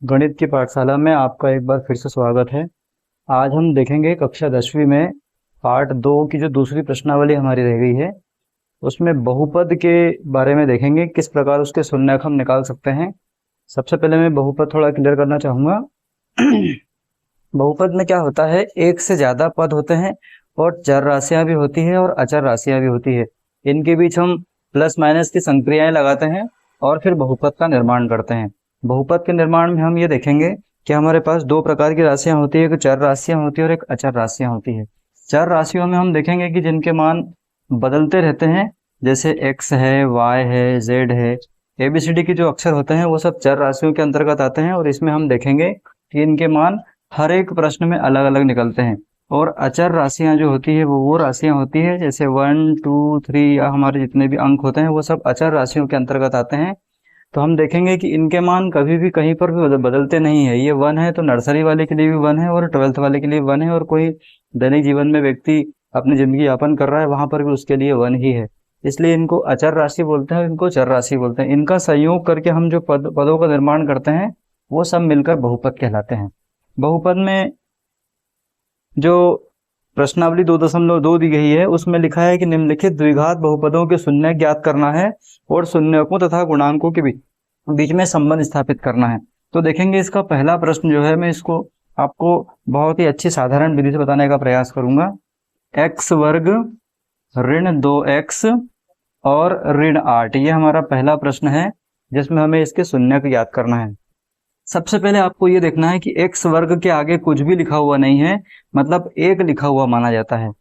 गणित की पाठशाला में आपका एक बार फिर से स्वागत है। आज हम देखेंगे कक्षा 10वीं में पार्ट 2 की जो दूसरी प्रश्नावली हमारी रह गई है, उसमें बहुपद के बारे में देखेंगे, किस प्रकार उसके शून्यक हम निकाल सकते हैं। सबसे पहले मैं बहुपद थोड़ा क्लियर करना चाहूँगा। बहुपद में क्या होता है, एक से ज़्यादा पद होते हैं और चर राशियाँ भी होती है और अचर राशियाँ भी होती है। इनके बीच हम प्लस माइनस की संक्रियाएं लगाते हैं और फिर बहुपद का निर्माण करते हैं। बहुपद के निर्माण में हम ये देखेंगे कि हमारे पास दो प्रकार की राशियां होती है, एक चर राशियां होती है और एक अचर राशियां होती है। चर राशियों में हम देखेंगे कि जिनके मान बदलते रहते हैं, जैसे x है, y है, z है, ABCD के जो अक्षर होते हैं वो सब चर राशियों के अंतर्गत आते हैं और इसमें हम देखेंगे कि इनके मान हर एक प्रश्न में अलग अलग निकलते हैं। और अचर राशियां जो होती है वो राशियां होती है, जैसे 1 2 3 या हमारे जितने भी अंक होते हैं वो सब अचर राशियों के अंतर्गत आते हैं। तो हम देखेंगे कि इनके मान कभी भी कहीं पर भी बदलते नहीं है। ये 1 है तो नर्सरी वाले के लिए भी 1 है और 12th वाले के लिए 1 है, और कोई दैनिक जीवन में व्यक्ति अपनी जिंदगी यापन कर रहा है वहां पर भी उसके लिए 1 ही है। इसलिए इनको अचर राशि बोलते हैं, इनको चर राशि बोलते हैं। इनका संयोग करके हम जो पदों का निर्माण करते हैं वो सब मिलकर बहुपद कहलाते हैं। बहुपद में जो प्रश्नावली 2.2 दी गई है उसमें लिखा है कि निम्नलिखित द्विघात बहुपदों के शून्य ज्ञात करना है और शून्यकों तथा गुणांकों के बीच में संबंध स्थापित करना है। तो देखेंगे इसका पहला प्रश्न जो है, मैं इसको आपको बहुत ही अच्छी साधारण विधि से बताने का प्रयास करूंगा। x वर्ग ऋण 2x और ऋण 8, ये हमारा पहला प्रश्न है जिसमें हमें इसके शून्यक ज्ञात करना है। सबसे पहले आपको ये देखना है कि x वर्ग के आगे कुछ भी लिखा हुआ नहीं है, मतलब 1 लिखा हुआ माना जाता है।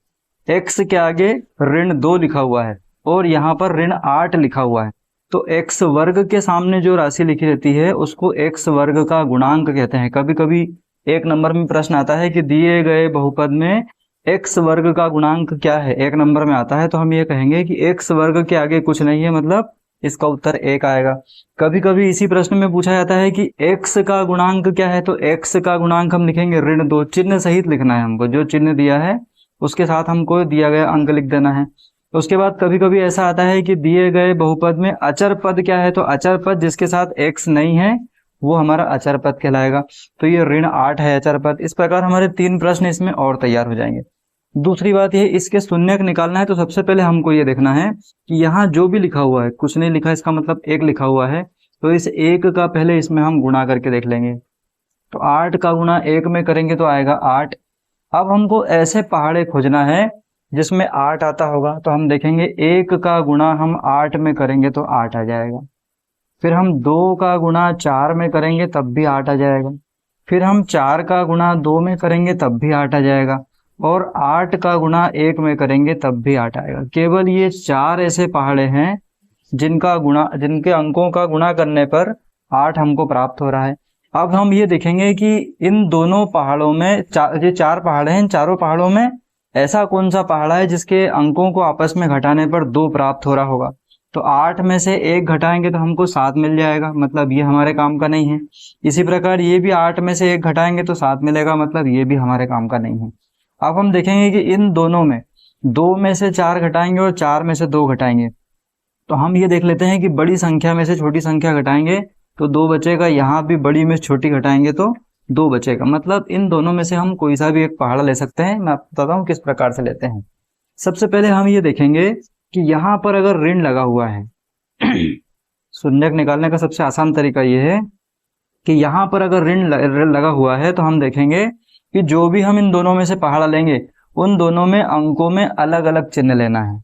x के आगे ऋण 2 लिखा हुआ है और यहाँ पर ऋण 8 लिखा हुआ है। तो x वर्ग के सामने जो राशि लिखी रहती है उसको x वर्ग का गुणांक कहते हैं। कभी कभी 1 नंबर में प्रश्न आता है कि दिए गए बहुपद में x वर्ग का गुणांक क्या है, 1 नंबर में आता है, तो हम ये कहेंगे कि x वर्ग के आगे कुछ नहीं है, मतलब इसका उत्तर 1 आएगा। कभी कभी इसी प्रश्न में पूछा जाता है कि x का गुणांक क्या है, तो x का गुणांक हम लिखेंगे ऋण 2, चिन्ह सहित लिखना है हमको, जो चिन्ह दिया है उसके साथ हमको दिया गया अंक लिख देना है। उसके बाद कभी कभी ऐसा आता है कि दिए गए बहुपद में अचर पद क्या है, तो अचर पद जिसके साथ x नहीं है वो हमारा अचर पद कहलाएगा। तो ये ऋण 8 है अचर पद। इस प्रकार हमारे 3 प्रश्न इसमें और तैयार हो जाएंगे। दूसरी बात ये, इसके शून्यक निकालना है तो सबसे पहले हमको ये देखना है कि यहाँ जो भी लिखा हुआ है, कुछ नहीं लिखा, इसका मतलब 1 लिखा हुआ है, तो इस 1 का पहले इसमें हम गुणा करके देख लेंगे। तो 8 का गुणा 1 में करेंगे तो आएगा 8। अब हमको ऐसे पहाड़े खोजना है जिसमें 8 आता होगा, तो हम देखेंगे 1 का गुणा हम 8 में करेंगे तो 8 आ जाएगा। फिर हम 2 का गुणा 4 में करेंगे तब भी 8 आ जाएगा। फिर हम 4 का गुणा 2 में करेंगे तब भी 8 आ जाएगा। और 8 का गुणा 1 में करेंगे तब भी 8 आएगा। केवल ये 4 ऐसे पहाड़े हैं जिनके अंकों का गुणा करने पर 8 हमको प्राप्त हो रहा है। अब हम ये देखेंगे कि इन दोनों पहाड़ों में ये 4 पहाड़े हैं, इन चारों पहाड़ों में ऐसा कौन सा पहाड़ है जिसके अंकों को आपस में घटाने पर 2 प्राप्त हो रहा होगा। तो 8 में से 1 घटाएंगे तो हमको 7 मिल जाएगा, मतलब ये हमारे काम का नहीं है। इसी प्रकार ये भी 8 में से 1 घटाएंगे तो 7 मिलेगा, मतलब ये भी हमारे काम का नहीं है। अब हम देखेंगे कि इन दोनों में 2 में से 4 घटाएंगे और 4 में से 2 घटाएंगे, तो हम ये देख लेते हैं कि बड़ी संख्या में से छोटी संख्या घटाएंगे तो 2 बचेगा, यहाँ भी बड़ी में छोटी घटाएंगे तो 2 बचेगा। मतलब इन दोनों में से हम कोई सा भी एक पहाड़ा ले सकते हैं। मैं आपको बताता हूँ किस प्रकार से लेते हैं। सबसे पहले हम ये देखेंगे कि यहाँ पर अगर ऋण लगा हुआ है शून्यक निकालने का सबसे आसान तरीका ये है कि यहाँ पर अगर ऋण लगा हुआ है तो हम देखेंगे कि जो भी हम इन दोनों में से पहाड़ा लेंगे उन दोनों में अंकों में अलग अलग चिन्ह लेना है।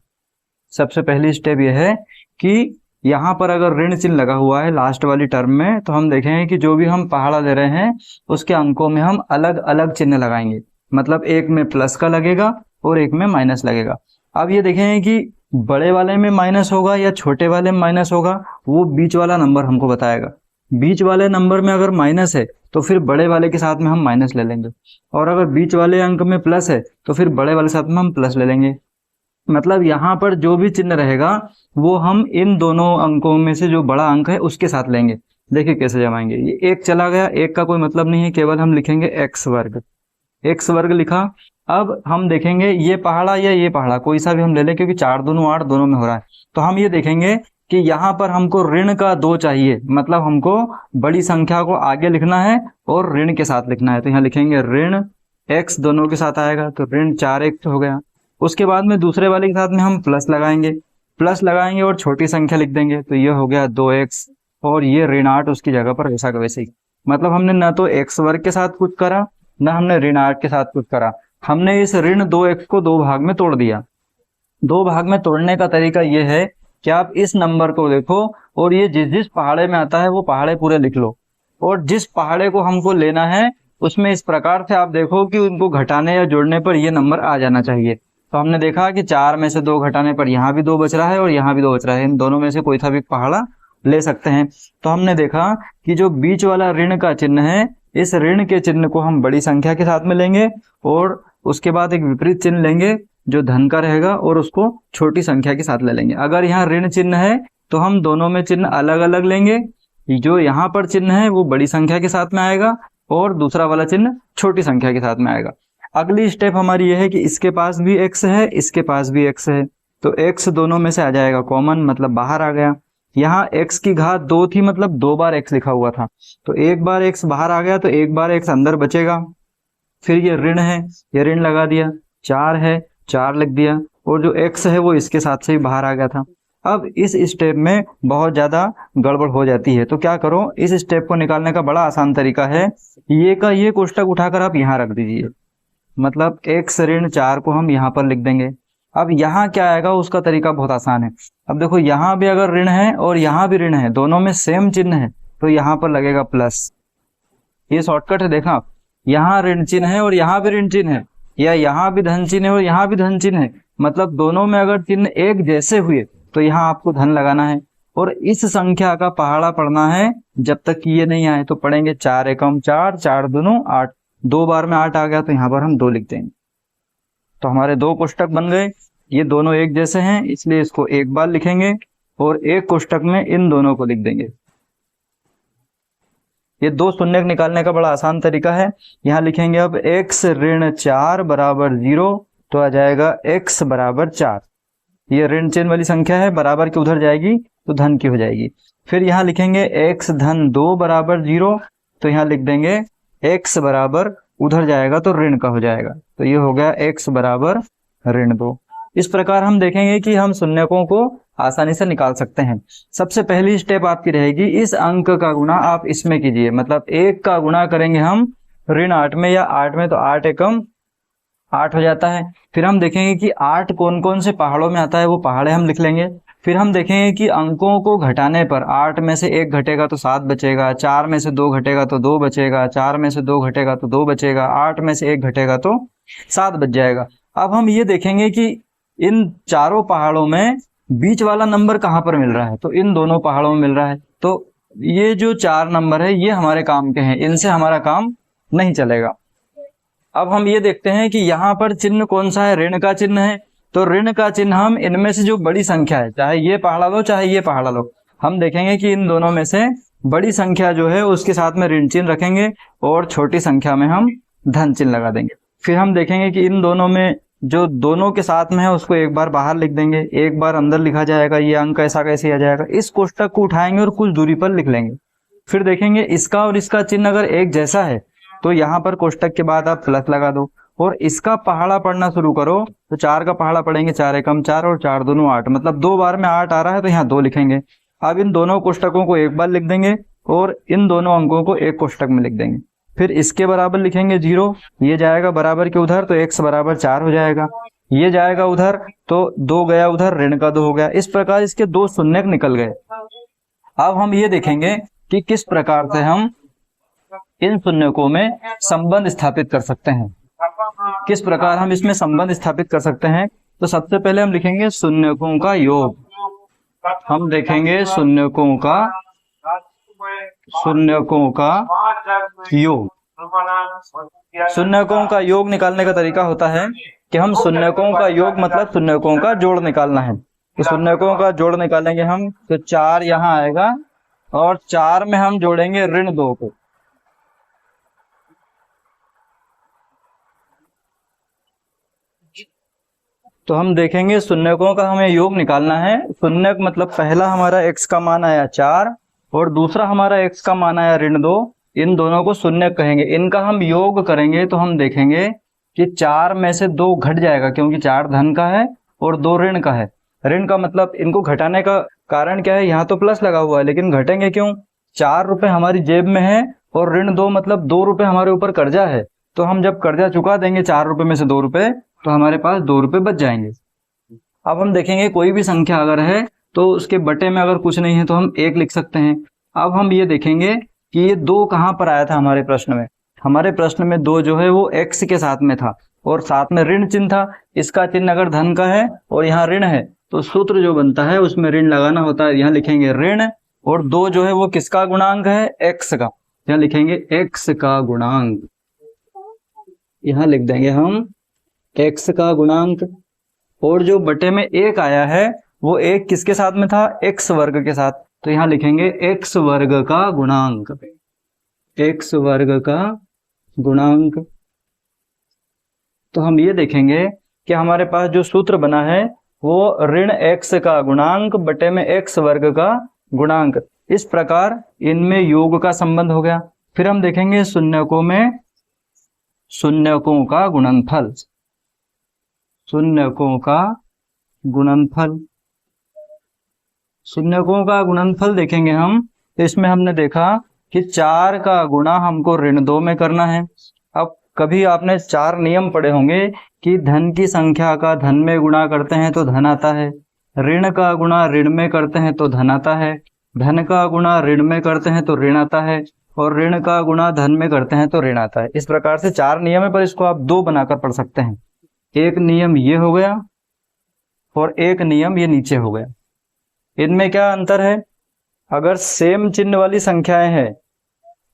सबसे पहली स्टेप यह है कि यहाँ पर अगर ऋण चिन्ह लगा हुआ है लास्ट वाली टर्म में, तो हम देखेंगे कि जो भी हम पहाड़ा ले रहे हैं उसके अंकों में हम अलग अलग चिन्ह लगाएंगे। मतलब एक में प्लस का लगेगा और एक में माइनस लगेगा। अब ये देखेंगे कि बड़े वाले में माइनस होगा या छोटे वाले में माइनस होगा, वो बीच वाला नंबर हमको बताएगा। बीच वाले नंबर में अगर माइनस है तो फिर बड़े वाले के साथ में हम माइनस ले लेंगे, और अगर बीच वाले अंक में प्लस है तो फिर बड़े वाले साथ में हम प्लस ले लेंगे। मतलब यहाँ पर जो भी चिन्ह रहेगा वो हम इन दोनों अंकों में से जो बड़ा अंक है उसके साथ लेंगे। देखिए कैसे जमाएंगे। ये 1 चला गया, 1 का कोई मतलब नहीं है, केवल हम लिखेंगे x वर्ग। x वर्ग लिखा। अब हम देखेंगे ये पहाड़ा या ये पहाड़ा कोई सा भी हम ले लें, क्योंकि 4 दूनी 8 दोनों में हो रहा है। तो हम ये देखेंगे कि यहाँ पर हमको ऋण का 2 चाहिए, मतलब हमको बड़ी संख्या को आगे लिखना है और ऋण के साथ लिखना है। तो यहाँ लिखेंगे ऋण x दोनों के साथ आएगा, तो ऋण 4x हो गया। उसके बाद में दूसरे वाले के साथ में हम प्लस लगाएंगे और छोटी संख्या लिख देंगे, तो ये हो गया 2x, और ये ऋण 8 उसकी जगह पर वैसा का वैसे ही। मतलब हमने न तो x वर्ग के साथ कुछ करा, न हमने ऋण 8 के साथ कुछ करा, हमने इस ऋण 2x को 2 भाग में तोड़ दिया। 2 भाग में तोड़ने का तरीका ये है कि आप इस नंबर को देखो और ये जिस जिस पहाड़े में आता है वो पहाड़े पूरे लिख लो, और जिस पहाड़े को हमको लेना है उसमें इस प्रकार से आप देखो कि उनको घटाने या जोड़ने पर ये नंबर आ जाना चाहिए। तो हमने देखा कि 4 में से 2 घटाने पर यहाँ भी 2 बच रहा है और यहाँ भी 2 बच रहा है, इन दोनों में से कोई सा भी पहाड़ा ले सकते हैं। तो हमने देखा कि जो बीच वाला ऋण का चिन्ह है, इस ऋण के चिन्ह को हम बड़ी संख्या के साथ में लेंगे और उसके बाद एक विपरीत चिन्ह लेंगे जो धन का रहेगा और उसको छोटी संख्या के साथ ले लेंगे। अगर यहाँ ऋण चिन्ह है तो हम दोनों में चिन्ह अलग अलग लेंगे, जो यहाँ पर चिन्ह है वो बड़ी संख्या के साथ में आएगा और दूसरा वाला चिन्ह छोटी संख्या के साथ में आएगा। अगली स्टेप हमारी यह है कि इसके पास भी x है, इसके पास भी x है, तो x दोनों में से आ जाएगा कॉमन, मतलब बाहर आ गया। यहाँ x की घात 2 थी, मतलब 2 बार x लिखा हुआ था, तो एक बार x बाहर आ गया तो एक बार x अंदर बचेगा। फिर ये ऋण है, ये ऋण लगा दिया, 4 है 4 लिख दिया, और जो x है वो इसके साथ से ही बाहर आ गया था। अब इस स्टेप में बहुत ज़्यादा गड़बड़ हो जाती है, तो क्या करो, इस स्टेप को निकालने का बड़ा आसान तरीका है, ये का ये कोष्टक उठाकर आप यहाँ रख दीजिए, मतलब x ऋण 4 को हम यहाँ पर लिख देंगे। अब यहाँ क्या आएगा उसका तरीका बहुत आसान है। अब देखो यहाँ भी अगर ऋण है और यहाँ भी ऋण है, दोनों में सेम चिन्ह है, तो यहाँ पर लगेगा प्लस। ये शॉर्टकट है, देखा, यहाँ ऋण चिन्ह है और यहाँ भी ऋण चिन्ह है, या यहाँ भी धन चिन्ह है और यहाँ भी धन चिन्ह है, मतलब दोनों में अगर चिन्ह एक जैसे हुए तो यहाँ आपको धन लगाना है और इस संख्या का पहाड़ा पढ़ना है जब तक कि ये नहीं आए। तो पढ़ेंगे 4 एकम 4, 4 दूनी 8, 2 बार में 8 आ गया तो यहाँ पर हम 2 लिख देंगे। तो हमारे 2 कोष्टक बन गए, ये दोनों एक जैसे हैं इसलिए इसको एक बार लिखेंगे और एक कोष्टक में इन दोनों को लिख देंगे। ये 2 शून्य निकालने का बड़ा आसान तरीका है। यहाँ लिखेंगे अब x ऋण 4 बराबर 0, तो आ जाएगा x बराबर 4। ये ऋण चिन्ह वाली संख्या है, बराबर की उधर जाएगी तो धन की हो जाएगी। फिर यहाँ लिखेंगे x धन 2 बराबर 0, तो यहाँ लिख देंगे x बराबर उधर जाएगा तो ऋण का हो जाएगा, तो ये हो गया x बराबर ऋण 2। इस प्रकार हम देखेंगे कि हम शून्यकों को आसानी से निकाल सकते हैं। सबसे पहली स्टेप आपकी रहेगी, इस अंक का गुणा आप इसमें कीजिए, मतलब 1 का गुणा करेंगे हम ऋण 8 में या 8 में, तो 8 एकम 8 हो जाता है। फिर हम देखेंगे कि 8 कौन कौन से पहाड़ों में आता है, वो पहाड़े हम लिख लेंगे। फिर हम देखेंगे कि अंकों को घटाने पर 8 में से 1 घटेगा तो 7 बचेगा, 4 में से 2 घटेगा तो 2 बचेगा, 4 में से 2 घटेगा तो 2 बचेगा, 8 में से 1 घटेगा तो 7 बच जाएगा। अब हम ये देखेंगे कि इन चारों पहाड़ों में बीच वाला नंबर कहाँ पर मिल रहा है, तो इन दोनों पहाड़ों में मिल रहा है। तो ये जो 4 नंबर है ये हमारे काम के हैं, इनसे हमारा काम नहीं चलेगा। अब हम ये देखते हैं कि यहाँ पर चिन्ह कौन सा है, ऋण का चिन्ह है, तो ऋण का चिन्ह हम इनमें से जो बड़ी संख्या है, चाहे ये पहाड़ा लो चाहे ये पहाड़ा लो, हम देखेंगे कि इन दोनों में से बड़ी संख्या जो है उसके साथ में ऋण चिन्ह रखेंगे और छोटी संख्या में हम धन चिन्ह लगा देंगे। फिर हम देखेंगे कि इन दोनों में जो दोनों के साथ में है उसको एक बार बाहर लिख देंगे, एक बार अंदर लिखा जाएगा, ये अंक ऐसा कैसे आ जाएगा। इस कोष्टक को उठाएंगे और कुछ दूरी पर लिख लेंगे। फिर देखेंगे इसका और इसका चिन्ह अगर एक जैसा है तो यहाँ पर कोष्टक के बाद आप प्लस लगा दो और इसका पहाड़ा पढ़ना शुरू करो, तो 4 का पहाड़ा पढ़ेंगे, 4 एकम 4 और 4 दूनी 8, मतलब 2 बार में 8 आ रहा है तो यहाँ 2 लिखेंगे। अब इन दोनों कोष्टकों को एक बार लिख देंगे और इन दोनों अंकों को एक कोष्टक में लिख देंगे। फिर इसके बराबर लिखेंगे 0, ये जाएगा बराबर के उधर तो x बराबर 4 हो जाएगा, ये जाएगा उधर तो 2 गया उधर, ऋण का 2 हो गया। इस प्रकार इसके 2 शून्य निकल गए। अब हम ये देखेंगे कि किस प्रकार से हम इन शून्यकों में संबंध स्थापित कर सकते हैं। किस प्रकार हम इसमें संबंध स्थापित कर सकते हैं, तो सबसे पहले हम लिखेंगे शून्यकों का योग। हम देखेंगे शून्यकों का योग। शून्यकों का योग निकालने का तरीका होता है कि हम शून्यकों का योग मतलब शून्यकों का जोड़ निकालना है। तो शून्यकों का जोड़ निकालेंगे हम, तो 4 यहाँ आएगा और 4 में हम जोड़ेंगे ऋण 2 को। तो हम देखेंगे शून्यकों का हमें योग निकालना है। शून्यक मतलब पहला हमारा x का मान आया 4 और दूसरा हमारा x का मान आया -2। इन दोनों को शून्यक कहेंगे। इनका हम योग करेंगे तो हम देखेंगे कि 4 में से 2 घट जाएगा, क्योंकि 4 धन का है और 2 ऋण का है। ऋण का मतलब इनको घटाने का कारण क्या है, यहाँ तो प्लस लगा हुआ है लेकिन घटेंगे क्यों? 4 रुपए हमारी जेब में है और ऋण 2 मतलब 2 रुपए हमारे ऊपर कर्जा है। तो हम जब कर्जा चुका देंगे 4 रुपए में से 2 रुपए, तो हमारे पास 2 रुपए बच जाएंगे। अब हम देखेंगे कोई भी संख्या अगर है तो उसके बटे में अगर कुछ नहीं है तो हम 1 लिख सकते हैं। अब हम ये देखेंगे कि ये 2 कहाँ पर आया था हमारे प्रश्न में। हमारे प्रश्न में 2 जो है वो x के साथ में था और साथ में ऋण चिन्ह था। इसका चिन्ह अगर धन का है और यहाँ ऋण है तो सूत्र जो बनता है उसमें ऋण लगाना होता है। यहाँ लिखेंगे ऋण, और 2 जो है वो किसका गुणांक है? x का। यहाँ लिखेंगे x का गुणांक, यहाँ लिख देंगे हम x का गुणांक। और जो बटे में 1 आया है वो 1 किसके साथ में था? x वर्ग के साथ। तो यहाँ लिखेंगे x वर्ग का गुणांक, x वर्ग का गुणांक। तो हम ये देखेंगे कि हमारे पास जो सूत्र बना है वो ऋण x का गुणांक बटे में x वर्ग का गुणांक। इस प्रकार इनमें योग का संबंध हो गया। फिर हम देखेंगे शून्यकों में शून्यकों का गुणनफल, शून्यकों का गुणनफल। शून्यकों का गुणनफल देखेंगे हम, तो इसमें हमने देखा कि 4 का गुणा हमको ऋण 2 में करना है। अब कभी आपने 4 नियम पढ़े होंगे कि धन की संख्या का धन में गुणा करते हैं तो धन आता है, ऋण का गुणा ऋण में करते हैं तो धन आता है, धन का गुणा ऋण में करते हैं तो ऋण आता है, और ऋण का गुणा धन में करते हैं तो ऋण आता है। इस प्रकार से 4 नियम है, पर इसको आप 2 बनाकर पढ़ सकते हैं। एक नियम ये हो गया और एक नियम ये नीचे हो गया। इनमें क्या अंतर है? अगर सेम चिन्ह वाली संख्याएं हैं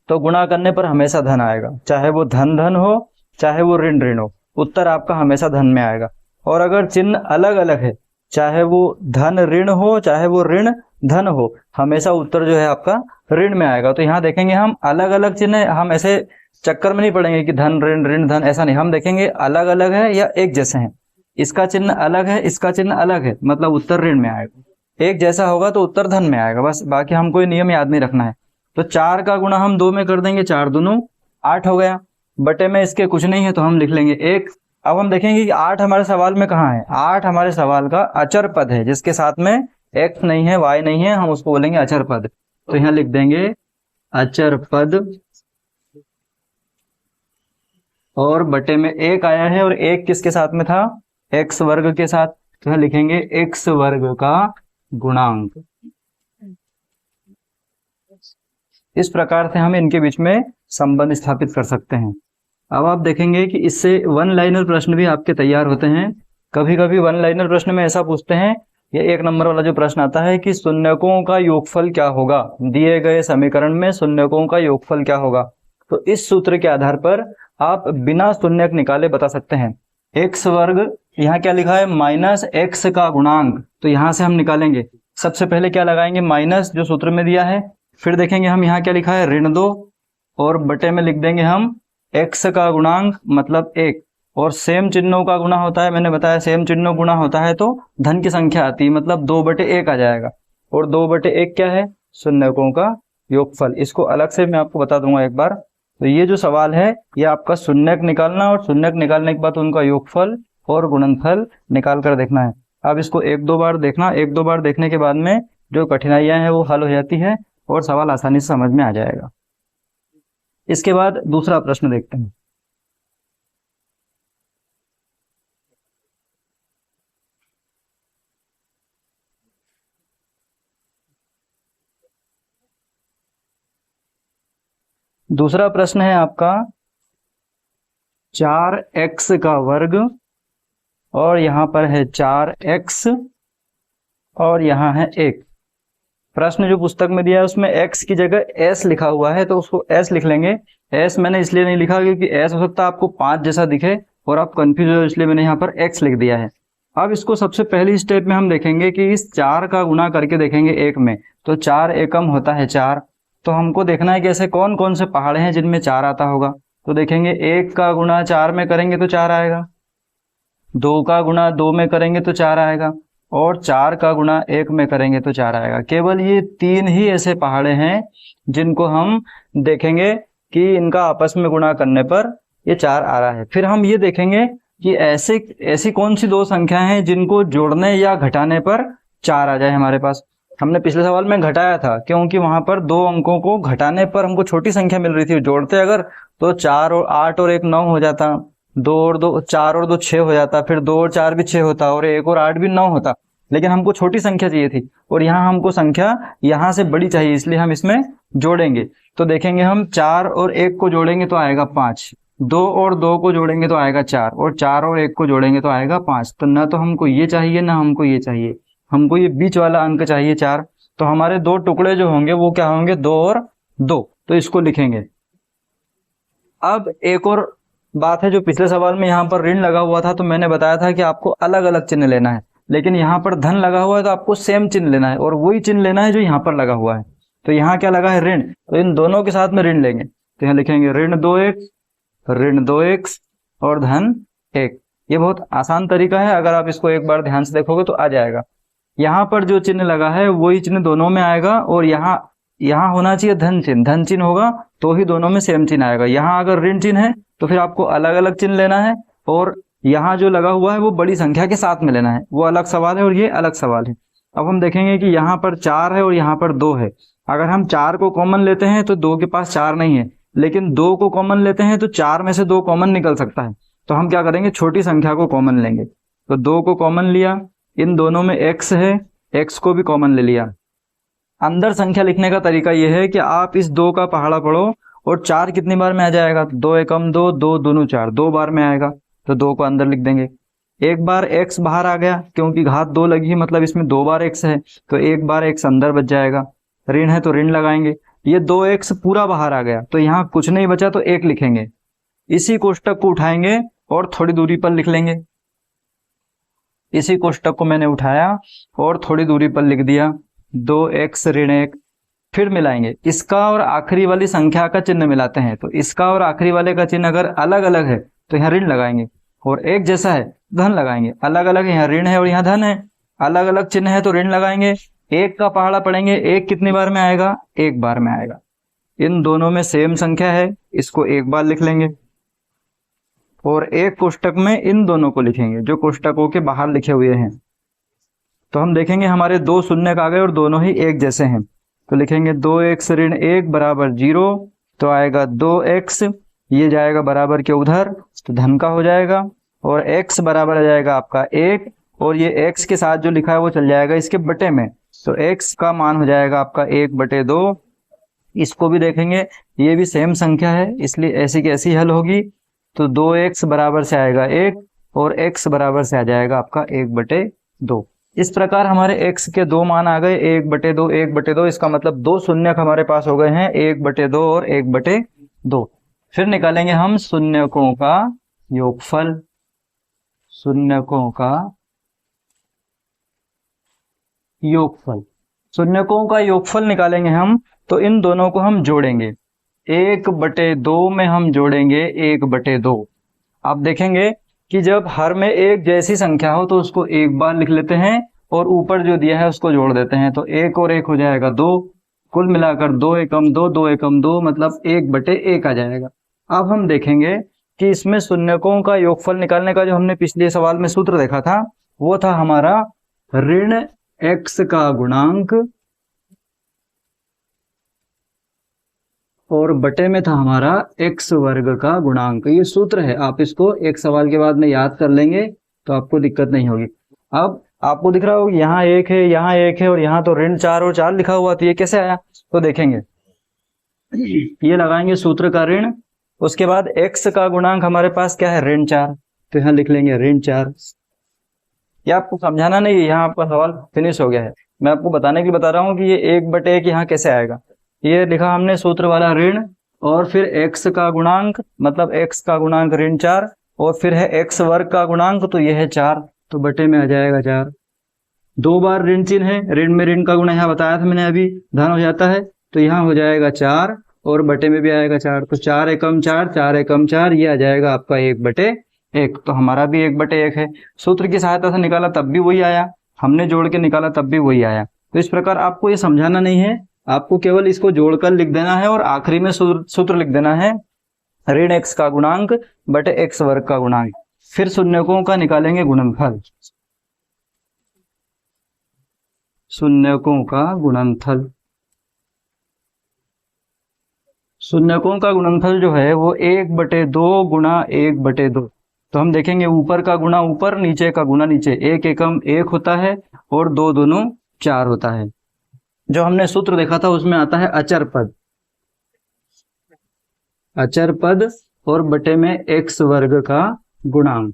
तो गुणा करने पर हमेशा धन आएगा, चाहे वो धन धन हो चाहे वो ऋण ऋण हो, उत्तर आपका हमेशा धन में आएगा। और अगर चिन्ह अलग अलग है, चाहे वो धन ऋण हो चाहे वो ऋण धन हो, हमेशा उत्तर जो है आपका ऋण में आएगा। तो यहाँ देखेंगे हम अलग अलग चिन्ह, हम ऐसे चक्कर में नहीं पड़ेंगे कि धन ऋण ऋण धन, ऐसा नहीं। हम देखेंगे अलग अलग है या एक जैसे हैं। इसका चिन्ह अलग है, इसका चिन्ह अलग है, मतलब उत्तर ऋण में आएगा। एक जैसा होगा तो उत्तर धन में आएगा। बस बाकी हम कोई नियम याद नहीं रखना है। तो 4 का गुणा हम 2 में कर देंगे, 4 दूनी 8 हो गया। बटे में इसके कुछ नहीं है तो हम लिख लेंगे 1। अब हम देखेंगे कि 8 हमारे सवाल में कहाँ है। 8 हमारे सवाल का अचर पद है, जिसके साथ में x नहीं है y नहीं है, हम उसको बोलेंगे अचर पद। तो यहाँ लिख देंगे अचर पद, और बटे में 1 आया है और 1 किसके साथ में था? x वर्ग के साथ। तो यहाँ लिखेंगे x वर्ग का गुणांक। इस प्रकार से हम इनके बीच में संबंध स्थापित कर सकते हैं। अब आप देखेंगे कि इससे 1 लाइनर प्रश्न भी आपके तैयार होते हैं। कभी कभी 1 लाइनर प्रश्न में ऐसा पूछते हैं, ये 1 नंबर वाला जो प्रश्न आता है कि शून्यकों का योगफल क्या होगा, दिए गए समीकरण में शून्यकों का योगफल क्या होगा। तो इस सूत्र के आधार पर आप बिना शून्यक निकाले बता सकते हैं। x वर्ग, यहाँ क्या लिखा है? माइनस x का गुणांक। तो यहाँ से हम निकालेंगे, सबसे पहले क्या लगाएंगे? माइनस जो सूत्र में दिया है। फिर देखेंगे हम यहाँ क्या लिखा है? ऋण 2, और बटे में लिख देंगे हम x का गुणांक मतलब 1। और सेम चिन्हों का गुणा होता है, मैंने बताया सेम चिन्हों गुणा होता है तो धन की संख्या आती है, मतलब 2/1 आ जाएगा। और 2/1 क्या है? शून्यकों का योगफल। इसको अलग से मैं आपको बता दूंगा एक बार। तो ये जो सवाल है ये आपका शून्यक निकालना, और शून्यक निकालने के बाद उनका योगफल और गुणनफल निकाल कर देखना है। अब इसको 1-2 बार देखना, 1-2 बार देखने के बाद में जो कठिनाइयां हैं वो हल हो जाती है और सवाल आसानी से समझ में आ जाएगा। इसके बाद दूसरा प्रश्न देखते हैं। दूसरा प्रश्न है आपका 4x का वर्ग, और यहाँ पर है 4x और यहाँ है 1। प्रश्न जो पुस्तक में दिया है उसमें x की जगह s लिखा हुआ है, तो उसको s लिख लेंगे। s मैंने इसलिए नहीं लिखा क्योंकि s हो सकता है आपको 5 जैसा दिखे और आप कंफ्यूज हो, इसलिए मैंने यहाँ पर x लिख दिया है। अब इसको सबसे पहली स्टेप में हम देखेंगे कि इस 4 का गुणा करके देखेंगे 1 में, तो 4 एकम होता है 4। तो हमको देखना है कि ऐसे कौन कौन से पहाड़ हैं जिनमें 4 आता होगा। तो देखेंगे 1 का गुणा 4 में करेंगे तो 4 आएगा, 2 का गुणा 2 में करेंगे तो 4 आएगा, और 4 का गुणा 1 में करेंगे तो 4 आएगा। केवल ये 3 ही ऐसे पहाड़े हैं जिनको हम देखेंगे कि इनका आपस में गुणा करने पर ये 4 आ रहा है। फिर हम ये देखेंगे कि ऐसी कौन सी दो संख्या हैं जिनको जोड़ने या घटाने पर 4 आ जाए हमारे पास। हमने पिछले सवाल में घटाया था, क्योंकि वहां पर 2 अंकों को घटाने पर हमको छोटी संख्या मिल रही थी, जोड़ते अगर तो 4 और 8 और 1 9 हो जाता, 2 और 2 4 और 2 6 हो जाता, फिर 2 और 4 भी 6 होता, और 1 और 8 भी 9 होता। लेकिन हमको छोटी संख्या चाहिए थी, और यहाँ हमको संख्या यहाँ से बड़ी चाहिए, इसलिए हम इसमें जोड़ेंगे। तो देखेंगे हम 4 और 1 को जोड़ेंगे तो आएगा 5, 2 और 2 को जोड़ेंगे तो आएगा 4, और 4 और 1 को जोड़ेंगे तो आएगा 5। तो ना तो हमको ये चाहिए ना हमको ये चाहिए, हमको ये बीच वाला अंक चाहिए 4। तो हमारे 2 टुकड़े जो होंगे वो क्या होंगे, 2 और 2। तो इसको लिखेंगे। अब एक और बात है, जो पिछले सवाल में यहाँ पर ऋण लगा हुआ था तो मैंने बताया था कि आपको अलग अलग चिन्ह लेना है, लेकिन यहाँ पर धन लगा हुआ है तो आपको सेम चिन्ह लेना है, और वही चिन्ह लेना है जो यहाँ पर लगा हुआ है। तो यहाँ क्या लगा है, ऋण, तो इन दोनों के साथ में ऋण लेंगे। तो यहाँ लिखेंगे ऋण 2x, ऋण 2x और धन 1। ये बहुत आसान तरीका है, अगर आप इसको एक बार ध्यान से देखोगे तो आ जाएगा। यहाँ पर जो चिन्ह लगा है वही चिन्ह दोनों में आएगा, और यहाँ होना चाहिए धन चिन्ह, धन चिन्ह होगा तो ही दोनों में सेम चिन्ह आएगा। यहाँ अगर ऋण चिन्ह है तो फिर आपको अलग अलग चिन्ह लेना है, और यहाँ जो लगा हुआ है वो बड़ी संख्या के साथ में लेना है, वो अलग सवाल है और ये अलग सवाल है। अब हम देखेंगे कि यहाँ पर 4 है और यहाँ पर 2 है। अगर हम 4 को कॉमन लेते हैं तो 2 के पास 4 नहीं है, लेकिन 2 को कॉमन लेते हैं तो 4 में से 2 कॉमन निकल सकता है। तो हम क्या करेंगे, छोटी संख्या को कॉमन लेंगे। तो 2 को कॉमन लिया, इन दोनों में x है, x को भी कॉमन ले लिया। अंदर संख्या लिखने का तरीका यह है कि आप इस 2 का पहाड़ा पढ़ो, और 4 कितनी बार में आ जाएगा, 2 एकम 2, 2 दूनी 4, 2 बार में आएगा। तो 2 को अंदर लिख देंगे। एक बार x बाहर आ गया, क्योंकि घात 2 लगी है, मतलब इसमें 2 बार x है, तो एक बार x अंदर बच जाएगा। ऋण है तो ऋण लगाएंगे। ये 2x पूरा बाहर आ गया, तो यहाँ कुछ नहीं बचा तो 1 लिखेंगे। इसी कोष्टक को उठाएंगे और थोड़ी दूरी पर लिख लेंगे। इसी कोष्टक को मैंने उठाया और थोड़ी दूरी पर लिख दिया 2x ऋण 1। फिर मिलाएंगे, इसका और आखिरी वाली संख्या का चिन्ह मिलाते हैं। तो इसका और आखिरी वाले का चिन्ह अगर अलग अलग है तो यहाँ ऋण लगाएंगे, और एक जैसा है धन लगाएंगे। अलग अलग है, यहाँ ऋण है और यहाँ धन है, अलग अलग चिन्ह है तो ऋण लगाएंगे। 1 का पहाड़ा पढ़ेंगे, 1 कितनी बार में आएगा, 1 बार में आएगा। इन दोनों में सेम संख्या है, इसको 1 बार लिख लेंगे, और एक कोष्टक में इन दोनों को लिखेंगे जो कोष्टकों के बाहर लिखे हुए हैं। तो हम देखेंगे हमारे 2 शून्य आ गए और दोनों ही एक जैसे हैं। तो लिखेंगे 2x ऋण 1 बराबर 0, तो आएगा 2x, ये जाएगा बराबर के उधर तो धन का हो जाएगा, और x बराबर आ जाएगा आपका 1, और ये x के साथ जो लिखा है वो चल जाएगा इसके बटे में। तो x का मान हो जाएगा आपका 1/2। इसको भी देखेंगे, ये भी सेम संख्या है, इसलिए ऐसी की ऐसी हल होगी। तो 2x बराबर से आएगा 1, और x बराबर से आ जाएगा आपका 1/2। इस प्रकार हमारे x के 2 मान आ गए, 1/2 1/2। इसका मतलब 2 शून्यक हमारे पास हो गए हैं, 1/2 और 1/2। फिर निकालेंगे हम शून्यकों का योगफल। शून्यकों का योगफल, शून्यकों का योगफल निकालेंगे हम, तो इन दोनों को हम जोड़ेंगे। 1/2 में हम जोड़ेंगे 1/2। आप देखेंगे कि जब हर में एक जैसी संख्या हो तो उसको एक बार लिख लेते हैं, और ऊपर जो दिया है उसको जोड़ देते हैं। तो 1 और 1 हो जाएगा 2, कुल मिलाकर 2 एकम 2, 2 एकम 2, मतलब 1/1 आ जाएगा। अब हम देखेंगे कि इसमें शून्यकों का योगफल निकालने का जो हमने पिछले सवाल में सूत्र देखा था वो था हमारा ऋण x का गुणांक, और बटे में था हमारा x वर्ग का गुणांक। ये सूत्र है, आप इसको एक सवाल के बाद में याद कर लेंगे तो आपको दिक्कत नहीं होगी। अब आपको दिख रहा होगा यहाँ 1 है, यहाँ 1 है, और यहाँ तो ऋण 4 और 4 लिखा हुआ, तो ये कैसे आया? तो देखेंगे, ये लगाएंगे सूत्र का ऋण, उसके बाद x का गुणांक हमारे पास क्या है, ऋण 4, तो यहाँ लिख लेंगे ऋण 4। ये आपको समझाना नहीं है, यहाँ आपका सवाल फिनिश हो गया है। मैं आपको बताने के लिए बता रहा हूँ कि ये 1/1 यहाँ कैसे आएगा। ये लिखा हमने सूत्र वाला ऋण, और फिर x का गुणांक, मतलब x का गुणांक ऋण 4, और फिर है x वर्ग का गुणांक, तो ये है 4, तो बटे में आ जाएगा 4। 2 बार ऋण चिन्ह है, ऋण में ऋण का गुणा यहाँ बताया था मैंने अभी, धन हो जाता है, तो यहाँ हो जाएगा 4, और बटे में भी आएगा 4। तो 4 एकम 4, 4 एकम 4, ये आ जाएगा आपका 1/1। 1, तो हमारा भी 1/1 है। सूत्र की सहायता से निकाला तब भी वही आया, हमने जोड़ के निकाला तब भी वही आया। तो इस प्रकार आपको ये समझाना नहीं है, आपको केवल इसको जोड़कर लिख देना है और आखिरी में सूत्र लिख देना है ऋण x का गुणांक बटे x वर्ग का गुणांक। फिर शून्यकों का निकालेंगे गुणनफल, शून्यकों का गुणनफल। शून्यकों का गुणनफल जो है वो 1/2 गुणा 1/2। तो हम देखेंगे ऊपर का गुणा ऊपर, नीचे का गुणा नीचे। 1 एकम 1 होता है और 2 दूनी 4 होता है। जो हमने सूत्र देखा था उसमें आता है अचर पद, अचर पद और बटे में x वर्ग का गुणांक।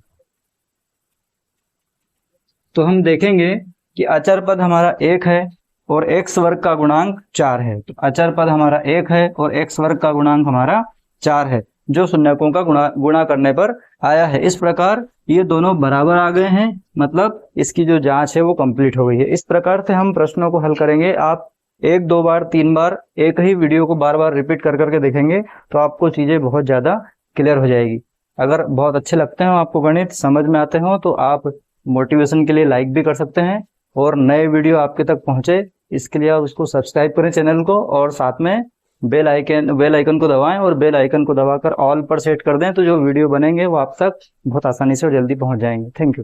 तो हम देखेंगे कि अचर पद हमारा 1 है और x वर्ग का गुणांक 4 है। तो अचर पद हमारा 1 है और x वर्ग का गुणांक हमारा 4 है, जो शून्यकों का गुणा करने पर आया है। इस प्रकार ये दोनों बराबर आ गए हैं, मतलब इसकी जो जांच है वो कंप्लीट हो गई है। इस प्रकार से हम प्रश्नों को हल करेंगे। आप 1, 2 बार 3 बार एक ही वीडियो को बार बार रिपीट कर करके देखेंगे तो आपको चीजें बहुत ज्यादा क्लियर हो जाएगी। अगर बहुत अच्छे लगते हो, आपको गणित समझ में आते हो, तो आप मोटिवेशन के लिए लाइक भी कर सकते हैं और नए वीडियो आपके तक पहुंचे इसके लिए आप उसको सब्सक्राइब करें चैनल को, और साथ में बेल आइकन को दबाएं और बेल आइकन को दबाकर ऑल पर सेट कर दें, तो जो वीडियो बनेंगे वो आप तक बहुत आसानी से और जल्दी पहुंच जाएंगे। Thank you.